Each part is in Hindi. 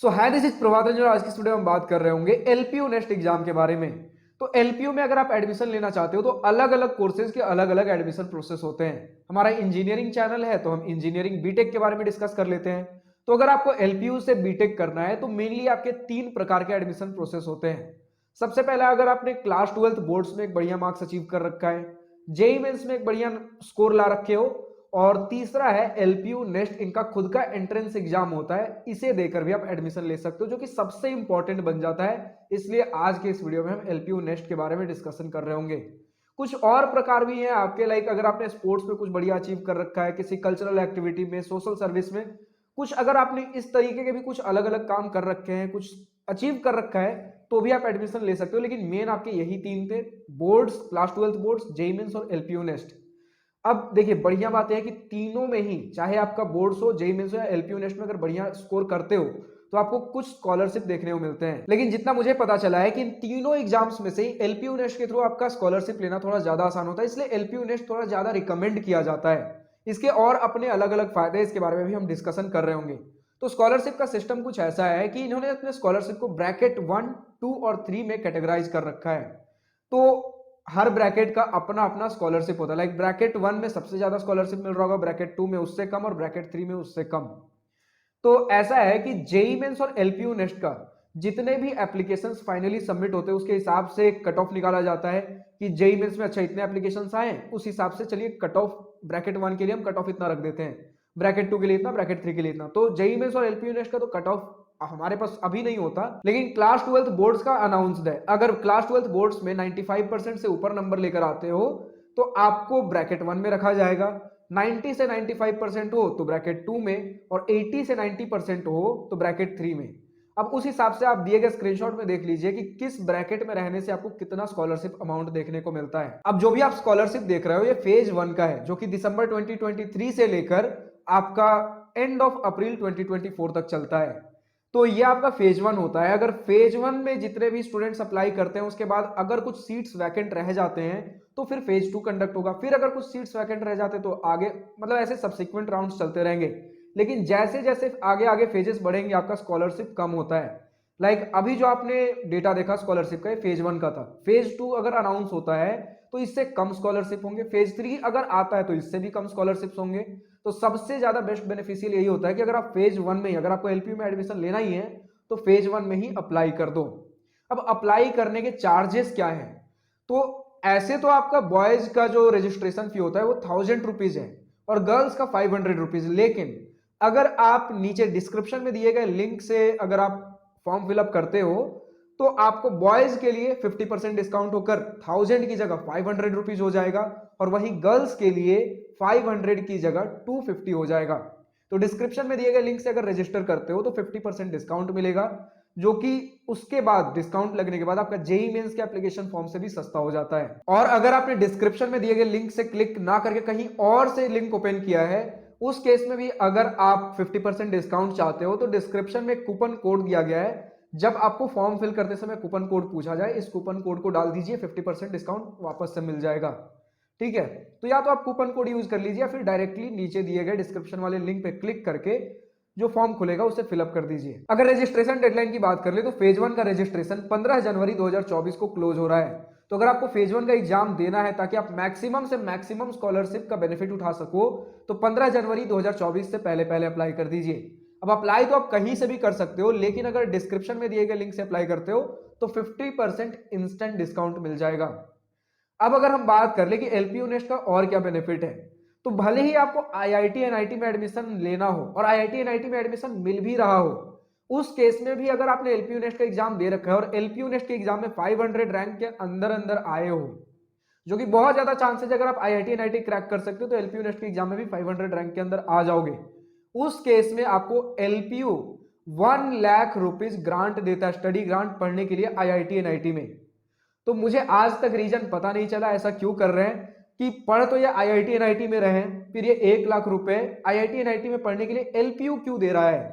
So hi this is Prabhat Ranjan. आज की वीडियो में हम बात कर रहे होंगे एलपीयू नेक्स्ट एग्जाम के बारे में। तो एलपीयू में अगर आप एडमिशन लेना चाहते हो तो अलग अलग कोर्सेज के अलग अलग एडमिशन प्रोसेस होते हैं। हमारा इंजीनियरिंग चैनल है तो हम इंजीनियरिंग बीटेक के बारे में डिस्कस कर लेते हैं। तो अगर आपको एलपीयू से बीटेक करना है तो मेनली आपके 3 प्रकार के एडमिशन प्रोसेस होते हैं। सबसे पहला, अगर आपने क्लास 12th बोर्ड्स में एक बढ़िया मार्क्स अचीव कर रखा है, जेई मेंस में एक बढ़िया स्कोर ला रखे हो, और तीसरा है एलपीयू नेक्स्ट, इनका खुद का एंट्रेंस एग्जाम होता है, इसे देकर भी आप एडमिशन ले सकते हो जो कि सबसे इंपॉर्टेंट बन जाता है। इसलिए आज के इस वीडियो में हम एलपीयू नेक्स्ट के बारे में डिस्कशन कर रहे होंगे। कुछ और प्रकार भी हैं आपके, लाइक अगर आपने स्पोर्ट्स में कुछ बढ़िया अचीव कर रखा है, किसी कल्चरल एक्टिविटी में, सोशल सर्विस में, कुछ अगर आपने इस तरीके के भी कुछ अलग अलग काम कर रखे हैं, कुछ अचीव कर रखा है, तो भी आप एडमिशन ले सकते हो। लेकिन मेन आपके यही 3 थे, boards, class 12th boards, JEE mains और एलपीयू नेक्स्ट। अब देखिए, बढ़िया बात है कि तीनों में ही, चाहे आपका बोर्ड्स हो, जेईई मेंस हो या एलपीयू नेक्स्ट में, अगर बढ़िया स्कोर करते हो तो आपको कुछ स्कॉलरशिप देखने को मिलते हैं। लेकिन जितना मुझे पता चला है कि इन तीनों एग्जाम्स में से ही एलपीयू नेक्स्ट के थ्रू आपका स्कॉलरशिप लेना थोड़ा ज्यादा आसान होता है, इसलिए एलपीयू नेक्स्ट थोड़ा ज्यादा रिकमेंड किया जाता है। इसके और अपने अलग अलग फायदे, इसके बारे में भी हम डिस्कशन कर रहे होंगे। तो स्कॉलरशिप का सिस्टम कुछ ऐसा है कि इन्होंने अपने स्कॉलरशिप को ब्रैकेट 1, 2 और 3 में कैटेगराइज कर रखा है। तो हर ब्रैकेट का अपना अपना स्कॉलरशिप होता है। लाइक ब्रैकेट 1 में सबसे ज्यादा स्कॉलरशिप मिल रहा होगा, ब्रैकेट 2 में उससे कम, और ब्रैकेट 3 में उससे कम। तो ऐसा है कि जेईई मेंस और एलपीयू नेक्स्ट का जितने भी एप्लीकेशंस फाइनली सबमिट होते हैं उसके हिसाब से कट ऑफ निकाला जाता है कि जेईई मेंस में अच्छा इतने एप्लीकेशंस आए, उस हिसाब से चलिए कट ऑफ ब्रैकेट 1 के लिए हम कट ऑफ इतना रख देते हैं, ब्रैकेट 2 के लिए इतना, ब्रैकेट 3 के लिए इतना। तो जेईई मेंस और एलपीयू नेक्स्ट का तो कट ऑफ हमारे पास अभी नहीं होता, लेकिन क्लास 12th बोर्ड्स का अनाउंस्ड है। अगर क्लास 12th बोर्ड्स में 95% से ऊपर नंबर लेकर आते हो तो आपको ब्रैकेट 1 में रखा जाएगा, 90 से 95% हो तो ब्रैकेट 2 में, और 80 से 90% हो तो ब्रैकेट 3 में। अब उस हिसाब से आप दिए गए स्क्रीनशॉट में देख लीजिए कि किस ब्रैकेट में रहने से आपको कितना स्कॉलरशिप अमाउंट देखने को मिलता है। अब जो भी आप स्कॉलरशिप देख रहे हो ये फेज 1 का है, जो कि दिसंबर 2023 से लेकर आपका एंड ऑफ अप्रैल 2024 तक चलता है। तो ये आपका फेज 1 होता है। अगर फेज 1 में जितने भी स्टूडेंट्स अप्लाई करते हैं उसके बाद अगर कुछ सीट्स वैकेंट रह जाते हैं तो फिर फेज 2 कंडक्ट होगा। फिर अगर कुछ सीट्स वैकेंट रह जाते तो आगे, मतलब ऐसे सब्सिक्वेंट राउंड्स चलते रहेंगे। लेकिन जैसे जैसे आगे आगे फेजेस बढ़ेंगे आपका स्कॉलरशिप कम होता है। लाइक अभी जो आपने डेटा देखा स्कॉलरशिप का, फेज 1 का था। फेज 2 अगर अनाउंस होता है तो इससे कम स्कॉलरशिप होंगे, फेज 3 अगर आता है तो इससे भी कम स्कॉलरशिप्स होंगे। तो सबसे ज्यादा बेस्ट बेनिफिशियल यही होता है कि अगर आप फेज 1 में ही, अगर आपको एलपीयू में एडमिशन लेना ही है तो फेज 1 में ही अप्लाई कर दो। अब अप्लाई करने के चार्जेस क्या है? तो ऐसे तो आपका बॉयज का जो रजिस्ट्रेशन फी होता है वो 1000 रुपीज है और गर्ल्स का 500 रुपीज। लेकिन अगर आप नीचे डिस्क्रिप्शन में दिए गए लिंक से अगर आप फॉर्म फिलअप करते हो तो आपको बॉयज के लिए 50% डिस्काउंट होकर 1000 की जगह 500 रुपीज हो जाएगा, और वहीं गर्ल्स के लिए 500 की जगह 250 हो जाएगा। तो डिस्क्रिप्शन में दिए गए लिंक से अगर रजिस्टर करते हो तो 50% डिस्काउंट मिलेगा, जो कि उसके बाद डिस्काउंट लगने के बाद आपका जेईई मेंस के एप्लीकेशन फॉर्म से भी सस्ता हो जाता है। और अगर आपने डिस्क्रिप्शन में दिए गए लिंक से क्लिक ना करके कहीं और से लिंक ओपन किया है, उस केस में भी अगर आप 50% डिस्काउंट चाहते हो तो डिस्क्रिप्शन में कूपन कोड दिया गया है। जब आपको फॉर्म फिल करते समय कूपन कोड पूछा जाए, इस कूपन कोड को डाल दीजिए, 50% डिस्काउंट वापस से मिल जाएगा। ठीक है, तो या तो आप कूपन कोड यूज कर लीजिए या फिर डायरेक्टली नीचे दिए गए डिस्क्रिप्शन वाले लिंक पे क्लिक करके जो फॉर्म खुलेगा उसे फिलअप कर दीजिए। अगर रजिस्ट्रेशन डेडलाइन की बात कर ले तो फेज 1 का रजिस्ट्रेशन 15 जनवरी 2024 को क्लोज हो रहा है। तो अगर आपको फेज 1 का एग्जाम देना है ताकि आप मैक्सिमम से मैक्सिमम स्कॉलरशिप का बेनिफिट उठा सको तो 15 जनवरी 2024 से पहले पहले अप्लाई कर दीजिए। अब अप्लाई तो आप कहीं से भी कर सकते हो, लेकिन अगर डिस्क्रिप्शन में दिए गए लिंक से अप्लाई करते हो तो 50% इंस्टेंट डिस्काउंट मिल जाएगा। अब अगर हम बात कर ले कि एलपीयू नेक्स्ट का और क्या बेनिफिट है, तो भले ही आपको आईआईटी एनआईटी में एडमिशन लेना हो और आईआईटी एनआईटी में एडमिशन मिल भी रहा हो, उस केस में भी अगर आपने एलपीयू नेक्स्ट का एग्जाम दे रखा है और एलपीयू नेक्स्ट के एग्जाम में 500 रैंक के अंदर अंदर आए हो, जो कि बहुत ज्यादा चांसेस, अगर आप आईआईटी एनआईटी क्रैक कर सकते हो तो एलपीयू नेक्स्ट के एग्जाम में भी 500 रैंक के अंदर आ जाओगे। उस केस में आपको एलपीयू 1 लाख रुपीज ग्रांट देता है, स्टडी ग्रांट पढ़ने के लिए आईआईटी एनआईटी में। तो मुझे आज तक रीजन पता नहीं चला ऐसा क्यों कर रहे हैं कि पढ़ तो ये आईआईटी एनआईटी में रहे, फिर ये 1 लाख रुपए आईआईटी एनआईटी में पढ़ने के लिए एलपीयू क्यों दे रहा है।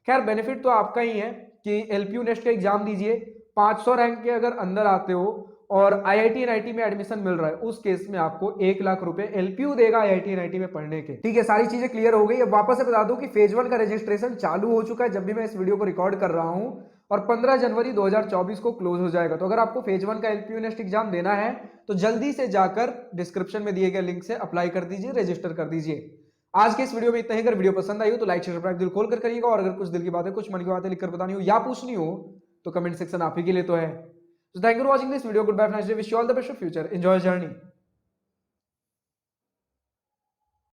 खैर, बेनिफिट तो आपका ही है कि एलपीयू नेक्स्ट का एग्जाम दीजिए, 500 रैंक के अगर अंदर आते हो और आईआईटी एनआईटी में एडमिशन मिल रहा है, उस केस में आपको 1 लाख रुपए एलपीयू देगा आईआईटी एनआईटी में पढ़ने के। ठीक है, सारी चीजें क्लियर हो गई। अब वापस से बता दूं कि फेज 1 का रजिस्ट्रेशन चालू हो चुका है जब भी मैं इस वीडियो को रिकॉर्ड कर रहा हूं, और 15 जनवरी 2024 को क्लोज हो जाएगा। तो अगर आपको फेज 1 का एलपीयू नेस्ट एग्जाम देना है तो जल्दी से जाकर डिस्क्रिप्शन में दिए गए लिंक से अप्लाई कर दीजिए, रजिस्टर कर दीजिए। आज के इस वीडियो में इतना ही। अगर वीडियो पसंद आई हो तो लाइक शेयर सब्सक्राइब दिल खोल कर करिएगा, और अगर कुछ दिल की बातें, कुछ मन की बातें लिखकर बतानी हो या पूछनी हो तो कमेंट सेक्शन आप ही के लिए तो है। So thank you for watching this video. Goodbye, have a nice day. Wish you all the best for future. Enjoy your journey.